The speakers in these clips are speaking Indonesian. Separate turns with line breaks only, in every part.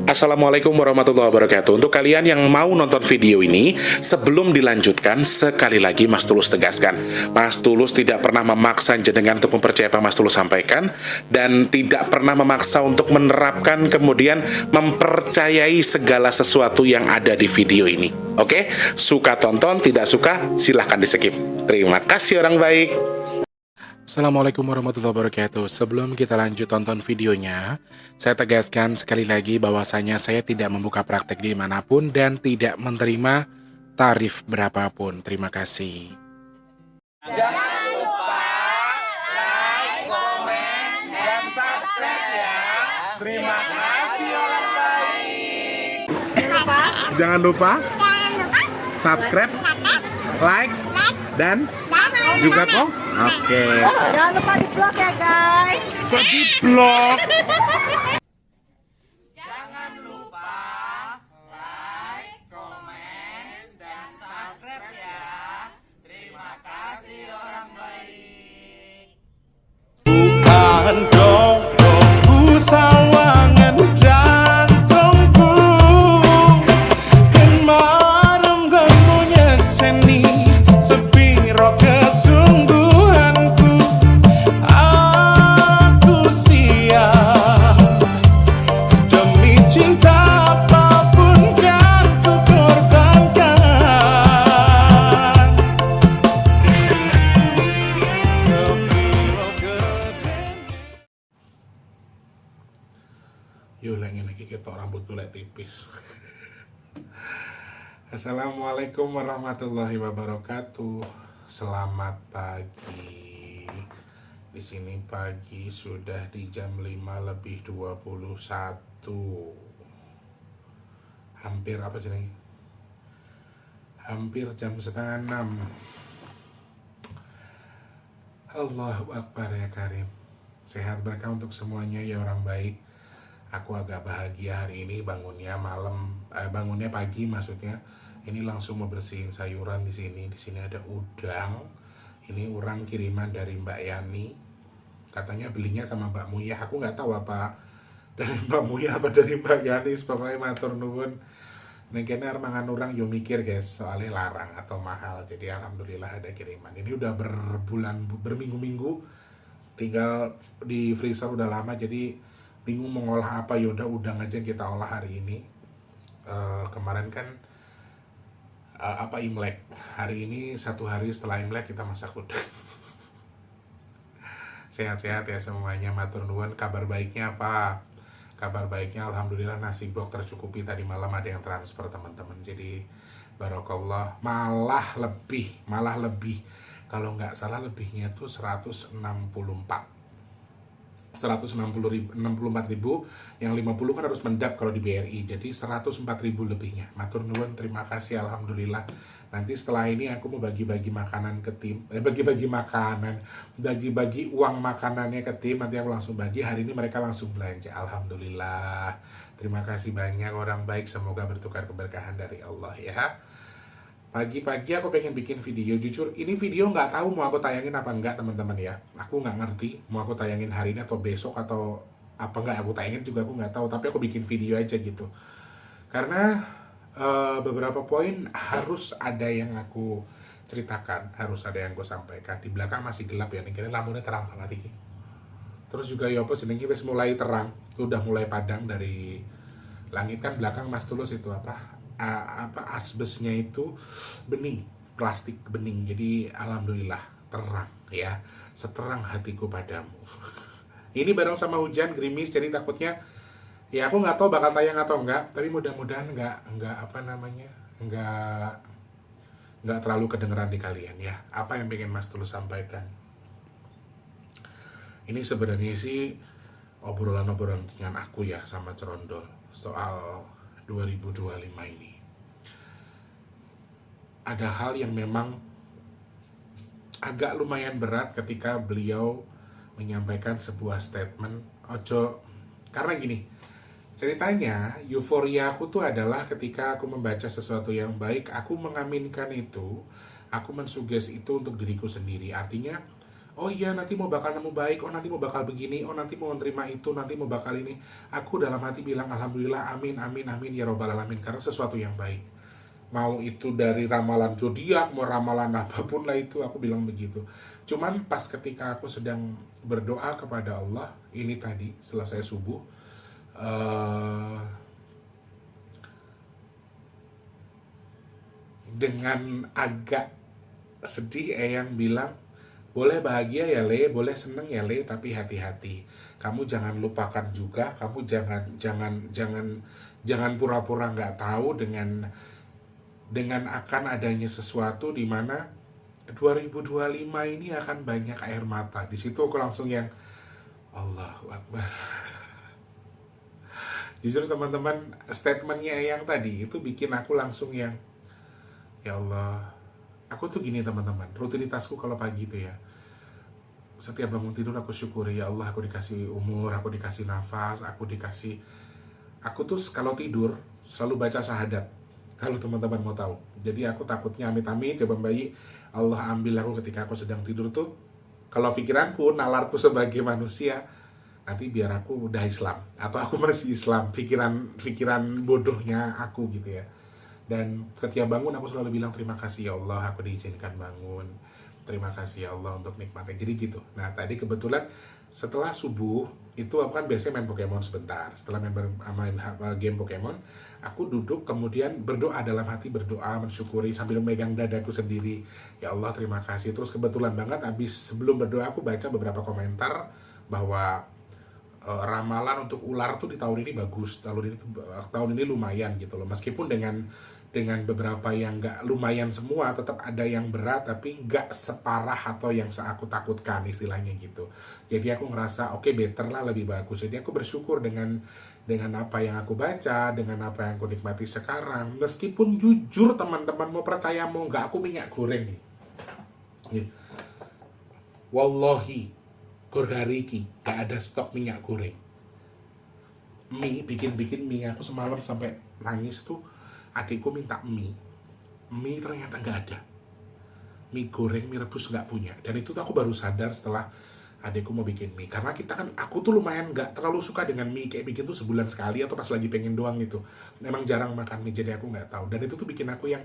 Assalamualaikum warahmatullahi wabarakatuh. Untuk kalian yang mau nonton video ini, sebelum dilanjutkan, sekali lagi Mas Tulus tegaskan, Mas Tulus tidak pernah memaksa jenengan untuk mempercayai apa Mas Tulus sampaikan, dan tidak pernah memaksa untuk menerapkan kemudian mempercayai segala sesuatu yang ada di video ini. Oke? Suka tonton, tidak suka silahkan di skip. Terima kasih orang baik. Assalamualaikum warahmatullahi wabarakatuh. Sebelum kita lanjut tonton videonya, saya tegaskan sekali lagi bahwasanya saya tidak membuka praktek dimanapun dan tidak menerima tarif berapapun. Terima kasih.
Jangan lupa like, komen, dan subscribe ya. Terima kasih orang baik.
Jangan lupa subscribe, like, dan juga kok. Oke.
Jangan lupa di vlog ya guys.
Kok di vlog?
Jangan lupa like, komen, dan subscribe ya. Terima kasih orang baik.
Bukan dongku sawangan jantungku dan marem ganggunya seni sepiro kesungguhanku. Aku siap demi cinta apapun kan ku korbankan. Sepiro gedenya.
Yuk lagi kita rambut tulek tipis. Assalamualaikum warahmatullahi wabarakatuh. Selamat pagi. Di sini pagi sudah di jam 5:21. Hampir apa sih ini? Hampir jam setengah 6. Allahu Akbar ya Karim. Sehat berkah untuk semuanya ya orang baik. Aku agak bahagia hari ini bangunnya bangunnya pagi maksudnya. Ini langsung mau bersihin sayuran di sini. Di sini ada udang. Ini urang kiriman dari Mbak Yani. Katanya belinya sama Mbak Muyah. Aku nggak tahu apa dari Mbak Muyah apa dari Mbak Yani. Pokoknya matur nuwun. Nek kene arep mangan urang yo mikir guys, soalnya larang atau mahal. Jadi alhamdulillah ada kiriman. Ini udah berminggu-minggu tinggal di freezer udah lama, jadi bingung mau ngolah apa. Yaudah udang aja kita olah hari ini. Kemarin kan Imlek. Hari ini satu hari setelah Imlek kita masak udang. Sehat-sehat ya semuanya, matur nuwun. Kabar baiknya apa? Kabar baiknya alhamdulillah nasi box tercukupi, tadi malam ada yang transfer teman-teman. Jadi barokallah, malah lebih. Kalau nggak salah lebihnya tuh 164.000, yang 50 kan harus mendap kalau di BRI, jadi 104.000 lebihnya. Matur nuwun, terima kasih alhamdulillah. Nanti setelah ini aku mau bagi-bagi makanan ke tim, bagi-bagi uang makanannya ke tim. Nanti aku langsung bagi, hari ini mereka langsung belanja. Alhamdulillah, terima kasih banyak orang baik, semoga bertukar keberkahan dari Allah ya. Pagi-pagi aku pengen bikin video, jujur ini video nggak tahu mau aku tayangin apa enggak teman-teman ya. Aku nggak ngerti mau aku tayangin hari ini atau besok atau apa nggak aku tayangin juga aku nggak tahu. Tapi aku bikin video aja gitu. Karena beberapa poin harus ada yang aku ceritakan, harus ada yang aku sampaikan. Di belakang masih gelap ya, nih kira lampunya terang banget ini. Terus juga yopo jenenge wis mulai terang, udah mulai padang dari langit kan belakang Mas Tulus itu apa asbesnya itu bening, plastik bening. Jadi alhamdulillah terang ya, seterang hatiku padamu. Ini bareng sama hujan gerimis, jadi takutnya ya aku nggak tahu bakal tayang atau enggak, tapi mudah-mudahan nggak terlalu kedengeran di kalian ya. Apa yang pengen Mas Tulus sampaikan? Ini sebenarnya sih obrolan-obrolan dengan aku ya sama Cerondol soal 2025 ini. Ada hal yang memang agak lumayan berat ketika beliau menyampaikan sebuah statement karena gini, ceritanya euforia aku tuh adalah ketika aku membaca sesuatu yang baik, aku mengaminkan itu, aku mensugesti itu untuk diriku sendiri. Artinya Oh iya, nanti mau bakal nemu baik, oh nanti mau bakal begini, oh nanti mau menerima itu, nanti mau bakal ini. Aku dalam hati bilang alhamdulillah, amin, amin, amin ya robbal alamin, karena sesuatu yang baik. Mau itu dari ramalan zodiak, mau ramalan apapun lah itu, aku bilang begitu. Cuman pas ketika aku sedang berdoa kepada Allah, ini tadi selesai subuh, dengan agak sedih Eyang bilang, boleh bahagia ya Le, boleh seneng ya Le, tapi hati-hati. Kamu jangan lupakan juga, kamu jangan pura-pura nggak tahu dengan akan adanya sesuatu di mana 2025 ini akan banyak air mata. Di situ aku langsung yang Allahu Akbar. Jujur teman-teman, statementnya yang tadi itu bikin aku langsung yang ya Allah. Aku tuh gini teman-teman, rutinitasku kalau pagi itu ya, setiap bangun tidur aku syukuri ya Allah, aku dikasih umur, aku dikasih nafas, aku tuh kalau tidur selalu baca syahadat, kalau teman-teman mau tahu. Jadi aku takutnya amit-amit coba bayi Allah ambil aku ketika aku sedang tidur tuh, kalau pikiranku, nalarku sebagai manusia, nanti biar aku udah Islam atau aku masih Islam, pikiran bodohnya aku gitu ya. Dan ketika bangun aku selalu bilang terima kasih ya Allah, aku diizinkan bangun, terima kasih ya Allah untuk nikmatnya. Jadi gitu. Nah tadi kebetulan setelah subuh itu aku kan biasanya main Pokemon sebentar. Setelah main game Pokemon, aku duduk kemudian berdoa, dalam hati berdoa, mensyukuri sambil megang dadaku sendiri. Ya Allah terima kasih. Terus kebetulan banget sebelum berdoa aku baca beberapa komentar bahwa ramalan untuk ular tuh di tahun ini bagus, tahun ini lumayan gitu loh. Meskipun dengan beberapa yang nggak lumayan semua, tetap ada yang berat tapi nggak separah atau yang aku takutkan istilahnya gitu. Jadi aku ngerasa oke, better lah, lebih bagus. Jadi aku bersyukur dengan apa yang aku baca, dengan apa yang aku nikmati sekarang. Meskipun jujur teman-teman, mau percaya mau nggak, aku minyak goreng nih. Wallahi gorgariki gak ada stok minyak goreng. Mie, bikin mie, aku semalam sampai nangis tuh. Adikku minta mie ternyata gak ada. Mie goreng, mie rebus gak punya. Dan itu tuh aku baru sadar setelah adikku mau bikin mie. Karena aku tuh lumayan gak terlalu suka dengan mie, kayak bikin tuh sebulan sekali atau pas lagi pengen doang gitu. Memang jarang makan mie, jadi aku gak tahu. Dan itu tuh bikin aku yang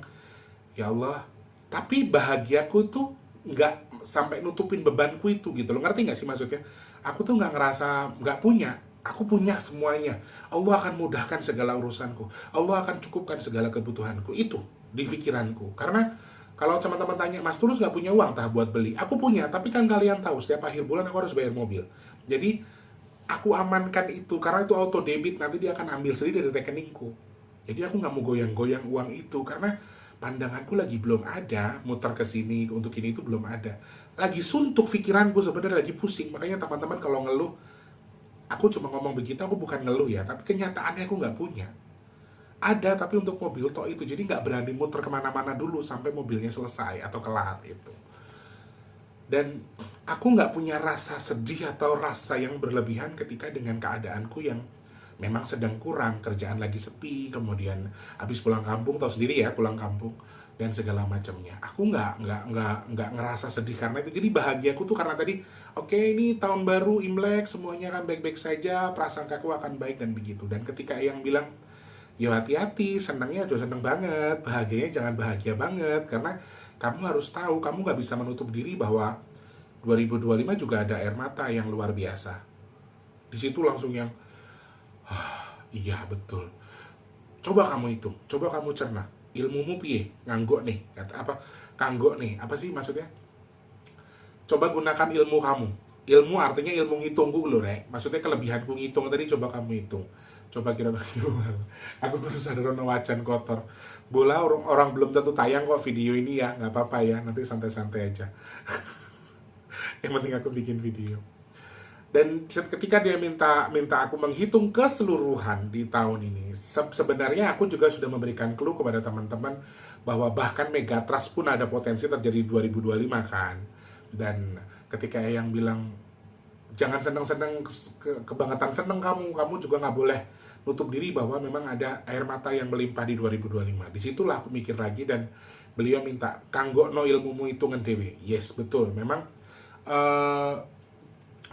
ya Allah. Tapi bahagiaku tuh nggak sampai nutupin bebanku itu gitu loh, ngerti nggak sih maksudnya? Aku tuh nggak ngerasa nggak punya, aku punya semuanya. Allah akan mudahkan segala urusanku, Allah akan cukupkan segala kebutuhanku, itu di pikiranku. Karena kalau teman-teman tanya, Mas Tulus nggak punya uang tah buat beli? Aku punya, tapi kan kalian tahu setiap akhir bulan aku harus bayar mobil. Jadi aku amankan itu karena itu auto debit, nanti dia akan ambil sendiri dari rekeningku. Jadi aku nggak mau goyang-goyang uang itu karena pandanganku lagi belum ada, muter ke sini untuk ini itu belum ada. Lagi suntuk pikiranku sebenarnya, lagi pusing. Makanya teman-teman kalau ngeluh, aku cuma ngomong begitu, aku bukan ngeluh ya, tapi kenyataannya aku nggak punya. Ada, tapi untuk mobil toh itu, jadi nggak berani muter kemana-mana dulu sampai mobilnya selesai atau kelar itu. Dan aku nggak punya rasa sedih atau rasa yang berlebihan ketika dengan keadaanku yang memang sedang kurang, kerjaan lagi sepi, kemudian habis pulang kampung, tahu sendiri ya, pulang kampung dan segala macamnya. Aku nggak ngerasa sedih karena itu. Jadi bahagiaku tuh karena tadi, oke, ini tahun baru, Imlek, semuanya kan baik-baik saja, prasangkaku akan baik dan begitu. Dan ketika yang bilang, ya hati-hati, senangnya juga seneng banget, bahagianya jangan bahagia banget, karena kamu harus tahu, kamu nggak bisa menutup diri bahwa 2025 juga ada air mata yang luar biasa. Di situ langsung yang iya betul. Coba kamu hitung, coba kamu cerna. Ilmumu piye? Nganggo nih. Kata apa? Kanggo nih. Apa sih maksudnya? Coba gunakan ilmu kamu. Ilmu artinya ilmu ngitungku lho, Rek. Maksudnya kelebihanku ngitung tadi, coba kamu hitung. Coba kira-kira. Aku baru sadar ono wajan kotor. Bola orang belum tentu tayang kok video ini ya. Nggak apa-apa ya, nanti santai-santai aja. Yang penting aku bikin video. Dan ketika dia minta aku menghitung keseluruhan di tahun ini, sebenarnya aku juga sudah memberikan clue kepada teman-teman bahwa bahkan Megatrust pun ada potensi terjadi 2025 kan. Dan ketika yang bilang jangan seneng-seneng kebangetan seneng kamu juga nggak boleh nutup diri bahwa memang ada air mata yang melimpah di 2025. Disitulah aku mikir lagi dan beliau minta kanggo no ilmumu hitungan dewe. Yes, betul, memang eh,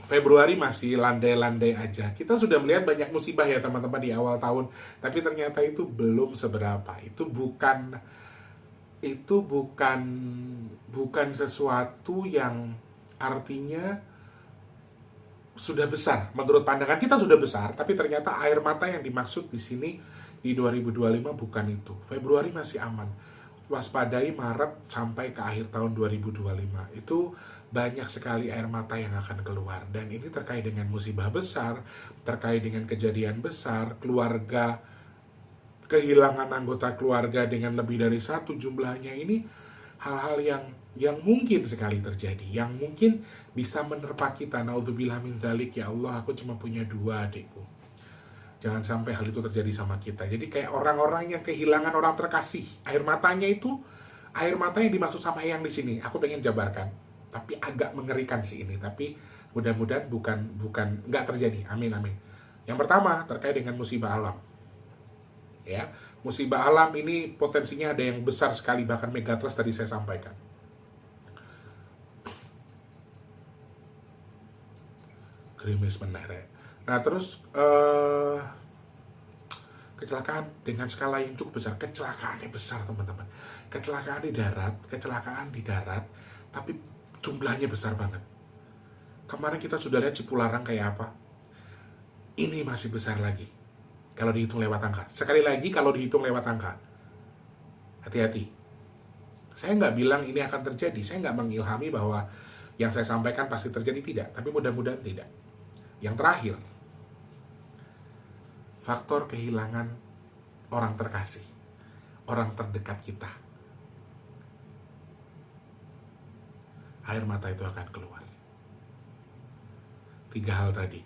Februari masih landai-landai aja. Kita sudah melihat banyak musibah ya teman-teman di awal tahun, tapi ternyata itu belum seberapa. Itu bukan sesuatu yang artinya sudah besar. Menurut pandangan kita sudah besar, tapi ternyata air mata yang dimaksud di sini di 2025 bukan itu. Februari masih aman. Waspadai Maret sampai ke akhir tahun 2025. Itu banyak sekali air mata yang akan keluar, dan ini terkait dengan musibah besar, terkait dengan kejadian besar, keluarga kehilangan anggota keluarga dengan lebih dari satu jumlahnya. Ini hal-hal yang mungkin sekali terjadi, yang mungkin bisa menerpa kita. Naudzubillah min dzalik, ya Allah, aku cuma punya 2 adikku. Jangan sampai hal itu terjadi sama kita. Jadi kayak orang-orang yang kehilangan orang terkasih, air matanya itu air mata yang dimaksud sama yang di sini. Aku pengen jabarkan, tapi agak mengerikan sih ini. Tapi mudah-mudahan nggak terjadi. Amin amin. Yang pertama terkait dengan musibah alam. Ya, musibah alam ini potensinya ada yang besar sekali, bahkan megatrust tadi saya sampaikan. Gerimis menere. Nah terus kecelakaan dengan skala yang cukup besar. Kecelakaannya besar teman-teman. Kecelakaan di darat, tapi jumlahnya besar banget. Kemarin kita sudah lihat Cipularang kayak apa. Ini masih besar lagi kalau dihitung lewat angka. Sekali lagi, kalau dihitung lewat angka, hati-hati. Saya nggak bilang ini akan terjadi. Saya nggak mengilhami bahwa yang saya sampaikan pasti terjadi, tidak. Tapi mudah-mudahan tidak. Yang terakhir, faktor kehilangan orang terkasih, orang terdekat kita. Air mata itu akan keluar. 3 hal tadi.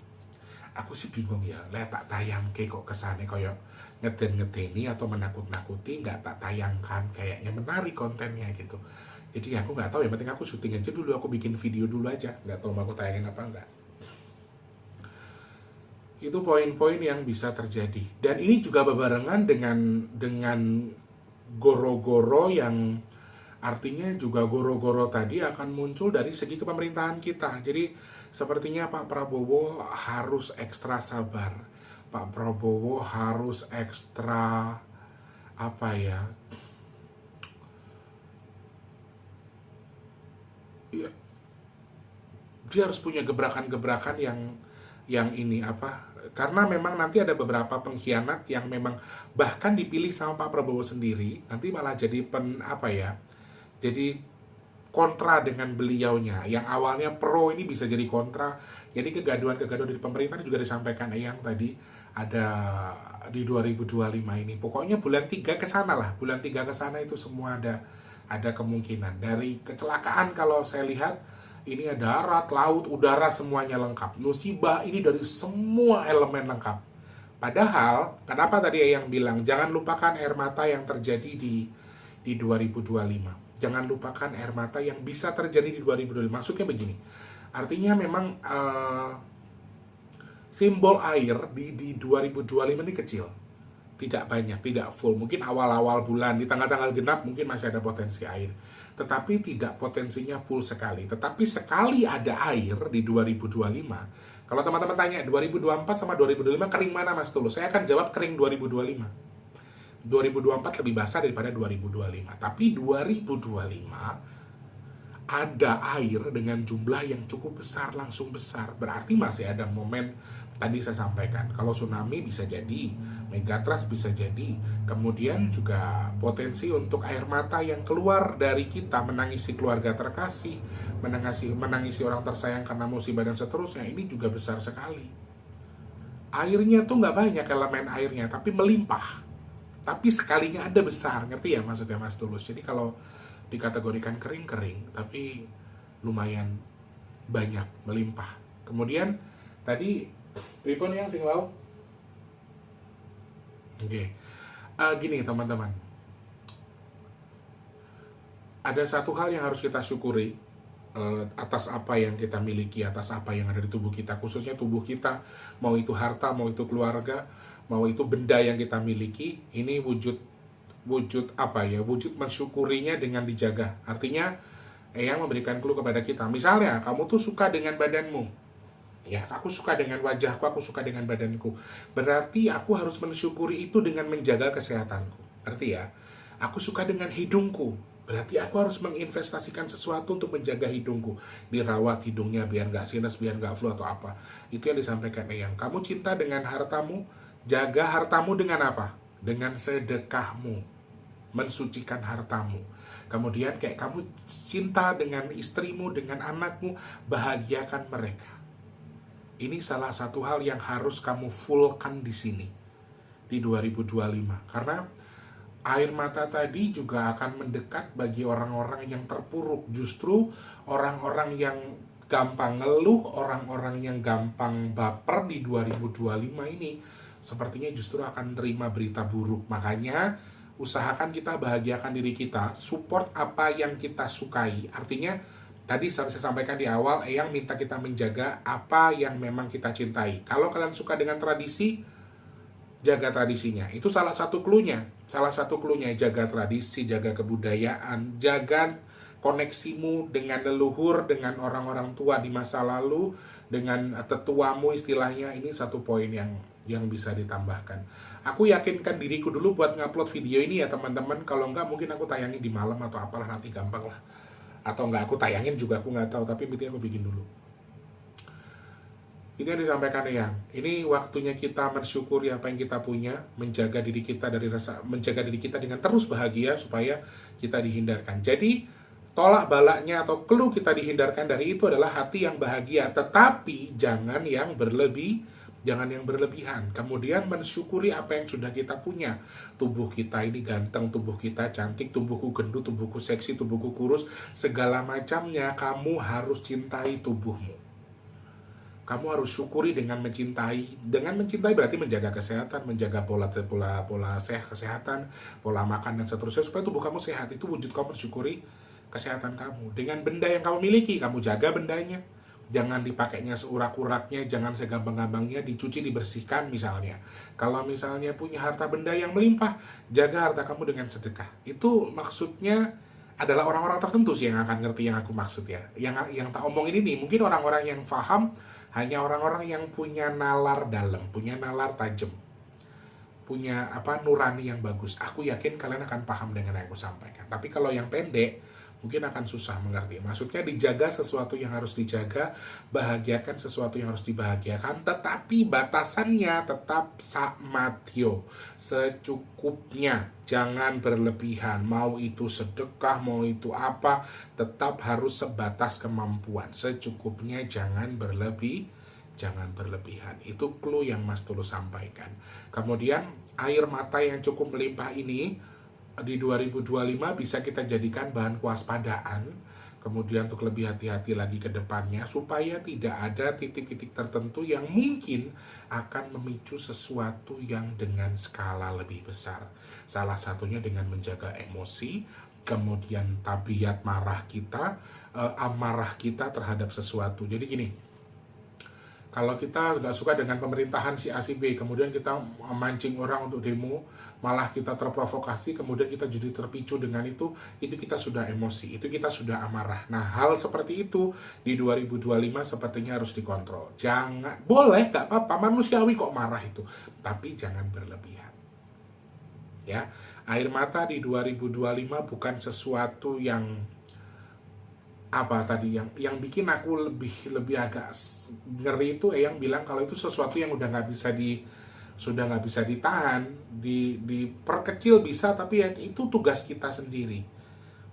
Aku sih bingung ya, tak tayang kok kesannya kayak ngeden-ngedeni atau menakut-nakuti, nggak tak tayangkan, kayaknya menarik kontennya gitu. Jadi aku nggak tahu, yang penting aku syuting aja dulu, aku bikin video dulu aja, nggak tahu mau aku tayangin apa enggak. Itu poin-poin yang bisa terjadi, dan ini juga berbarengan dengan goro-goro yang artinya juga goro-goro tadi akan muncul dari segi kepemerintahan kita. Jadi sepertinya Pak Prabowo harus ekstra sabar. Pak Prabowo harus ekstra dia harus punya gebrakan-gebrakan yang ini karena memang nanti ada beberapa pengkhianat yang memang bahkan dipilih sama Pak Prabowo sendiri, nanti malah jadi jadi kontra dengan beliaunya. Yang awalnya pro ini bisa jadi kontra. Jadi kegaduhan-kegaduhan dari pemerintah juga disampaikan Eyang tadi ada di 2025 ini. Pokoknya bulan 3 ke sana lah. Bulan 3 ke sana itu semua ada kemungkinan. Dari kecelakaan kalau saya lihat ini ada darat, laut, udara semuanya lengkap. Musibah ini dari semua elemen lengkap. Padahal kenapa tadi Eyang bilang jangan lupakan air mata yang terjadi di 2025. Jangan lupakan air mata yang bisa terjadi di 2025. Maksudnya begini, artinya memang simbol air di 2025 ini kecil. Tidak banyak, tidak full. Mungkin awal-awal bulan, di tanggal-tanggal genap mungkin masih ada potensi air. Tetapi tidak potensinya full sekali. Tetapi sekali ada air di 2025, kalau teman-teman tanya 2024 sama 2025 kering mana Mas Tulus? Saya akan jawab kering 2025. 2024 lebih basah daripada 2025. Tapi 2025 ada air dengan jumlah yang cukup besar, langsung besar. Berarti masih ada momen tadi saya sampaikan. Kalau tsunami bisa jadi, megatrust bisa jadi. Kemudian juga potensi untuk air mata yang keluar dari kita, menangisi keluarga terkasih, menangisi orang tersayang karena musibah dan seterusnya. Ini juga besar sekali. Airnya tuh nggak banyak elemen airnya, tapi melimpah. Tapi sekalinya ada besar, ngerti ya maksudnya Mas Tulus? Jadi kalau dikategorikan kering-kering, tapi lumayan banyak, melimpah. Kemudian tadi pripun yang sing lau? Oke. Gini teman-teman. Ada satu hal yang harus kita syukuri atas apa yang kita miliki, atas apa yang ada di tubuh kita, khususnya tubuh kita, mau itu harta, mau itu keluarga, mau itu benda yang kita miliki, ini wujud mensyukurinya dengan dijaga. Artinya Eyang memberikan clue kepada kita. Misalnya, kamu tuh suka dengan badanmu. Ya, aku suka dengan wajahku, aku suka dengan badanku. Berarti aku harus mensyukuri itu dengan menjaga kesehatanku. Ngerti ya? Aku suka dengan hidungku. Berarti aku harus menginvestasikan sesuatu untuk menjaga hidungku. Dirawat hidungnya biar nggak sinus, biar nggak flu atau apa. Itu yang disampaikan Eyang. Kamu cinta dengan hartamu, jaga hartamu dengan apa? Dengan sedekahmu. Mensucikan hartamu. Kemudian kayak kamu cinta dengan istrimu, dengan anakmu, bahagiakan mereka. Ini salah satu hal yang harus kamu fullkan di sini di 2025. Karena air mata tadi juga akan mendekat bagi orang-orang yang terpuruk. Justru orang-orang yang gampang ngeluh, orang-orang yang gampang baper di 2025 ini sepertinya justru akan terima berita buruk. Makanya usahakan kita bahagiakan diri kita, support apa yang kita sukai. Artinya, tadi saya sampaikan di awal, Eyang minta kita menjaga apa yang memang kita cintai. Kalau kalian suka dengan tradisi, jaga tradisinya. Itu salah satu clue-nya. Salah satu clue-nya, jaga tradisi, jaga kebudayaan, jaga koneksimu dengan leluhur, dengan orang-orang tua di masa lalu, dengan tetuamu istilahnya. Ini satu poin yang bisa ditambahkan. Aku yakinkan diriku dulu buat ngupload video ini ya teman-teman. Kalau enggak mungkin aku tayangin di malam atau apalah, nanti gampang lah. Atau enggak aku tayangin juga, aku nggak tahu. Tapi intinya aku bikin dulu. Itu yang disampaikan Eyang. Ini waktunya kita mensyukuri apa yang kita punya, menjaga diri kita dengan terus bahagia supaya kita dihindarkan. Jadi tolak balaknya atau clue kita dihindarkan dari itu adalah hati yang bahagia, tetapi jangan yang berlebihan. Kemudian mensyukuri apa yang sudah kita punya. Tubuh kita ini ganteng, tubuh kita cantik, tubuhku gendut, tubuhku seksi, tubuhku kurus, segala macamnya. Kamu harus cintai tubuhmu. Kamu harus syukuri dengan mencintai. Dengan mencintai berarti menjaga kesehatan, menjaga pola kesehatan, pola makan dan seterusnya supaya tubuh kamu sehat. Itu wujud kamu mensyukuri kesehatan kamu. Dengan benda yang kamu miliki, kamu jaga bendanya. Jangan dipakainya seurak-uraknya, jangan segampang-gampangnya, dicuci, dibersihkan misalnya. Kalau misalnya punya harta benda yang melimpah, jaga harta kamu dengan sedekah. Itu maksudnya adalah orang-orang tertentu sih yang akan ngerti yang aku maksud ya. Yang tak omongin ini, mungkin orang-orang yang paham, hanya orang-orang yang punya nalar dalam, punya nalar tajam, punya nurani yang bagus. Aku yakin kalian akan paham dengan yang aku sampaikan. Tapi kalau yang pendek, mungkin akan susah mengerti. Maksudnya dijaga sesuatu yang harus dijaga, bahagiakan sesuatu yang harus dibahagiakan, tetapi batasannya tetap sakmatyo, secukupnya, jangan berlebihan. Mau itu sedekah, mau itu apa, tetap harus sebatas kemampuan, secukupnya, jangan berlebihan. Itu clue yang Mas Tulus sampaikan. Kemudian air mata yang cukup melimpah ini di 2025 bisa kita jadikan bahan kewaspadaan, kemudian untuk lebih hati-hati lagi ke depannya supaya tidak ada titik-titik tertentu yang mungkin akan memicu sesuatu yang dengan skala lebih besar. Salah satunya dengan menjaga emosi, kemudian tabiat marah kita, amarah kita terhadap sesuatu. Jadi gini, kalau kita nggak suka dengan pemerintahan si A si B, kemudian kita mancing orang untuk demo, malah kita terprovokasi, kemudian kita jadi terpicu dengan itu kita sudah emosi, itu kita sudah amarah. Nah, hal seperti itu di 2025 sepertinya harus dikontrol. Jangan, boleh, nggak apa-apa, manusiawi kok marah itu, tapi jangan berlebihan. Ya, air mata di 2025 bukan sesuatu yang yang bikin aku lebih agak ngeri itu yang bilang kalau itu sesuatu yang udah nggak bisa ditahan, diperkecil bisa, tapi ya itu tugas kita sendiri.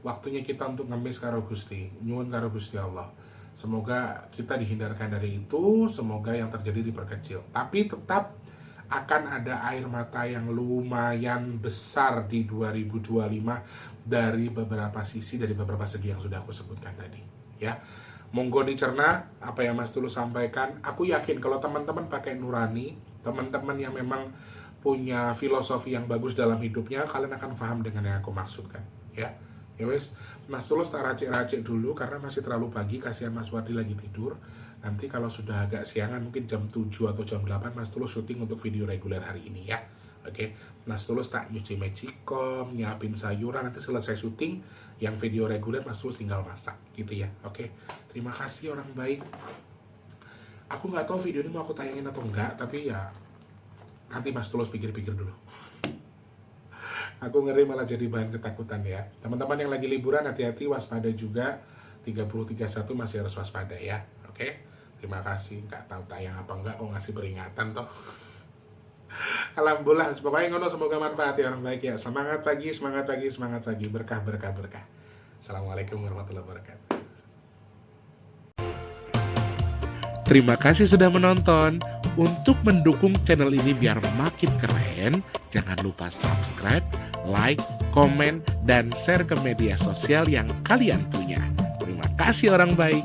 Waktunya kita untuk ngemis karo Gusti, nyuwun karo Gusti Allah. Semoga kita dihindarkan dari itu, semoga yang terjadi diperkecil. Tapi tetap akan ada air mata yang lumayan besar di 2025 dari beberapa sisi, dari beberapa segi yang sudah aku sebutkan tadi. Ya, monggo dicerna apa yang Mas Tulus sampaikan. Aku yakin kalau teman-teman pakai nurani, teman-teman yang memang punya filosofi yang bagus dalam hidupnya, kalian akan paham dengan yang aku maksudkan. Ya wes, Mas Tulus tak racik-racik dulu karena masih terlalu pagi, kasihan Mas Wadi lagi tidur. Nanti kalau sudah agak siangan, mungkin jam 7 atau jam 8, Mas Tulus syuting untuk video reguler hari ini ya. Oke, Mas Tulus tak nyuci magicom, nyiapin sayuran, nanti selesai syuting yang video reguler Mas Tulus tinggal masak gitu ya. Oke, terima kasih orang baik. Aku nggak tahu video ini mau aku tayangin atau enggak, tapi ya nanti Mas Tulus pikir-pikir dulu. Aku ngeri malah jadi bahan ketakutan ya. Teman-teman yang lagi liburan hati-hati, waspada juga. 30-31 masih harus waspada ya. Oke, terima kasih. Nggak tahu tayang apa enggak, kok ngasih peringatan toh. Alhamdulillah, pokoknya ngono, semoga manfaat ya orang baik ya. Semangat pagi, semangat pagi, semangat pagi. Berkah, berkah, berkah. Assalamualaikum warahmatullahi wabarakatuh. Terima kasih sudah menonton. Untuk mendukung channel ini biar makin keren, jangan lupa subscribe, like, komen, dan share ke media sosial yang kalian punya. Terima kasih orang baik.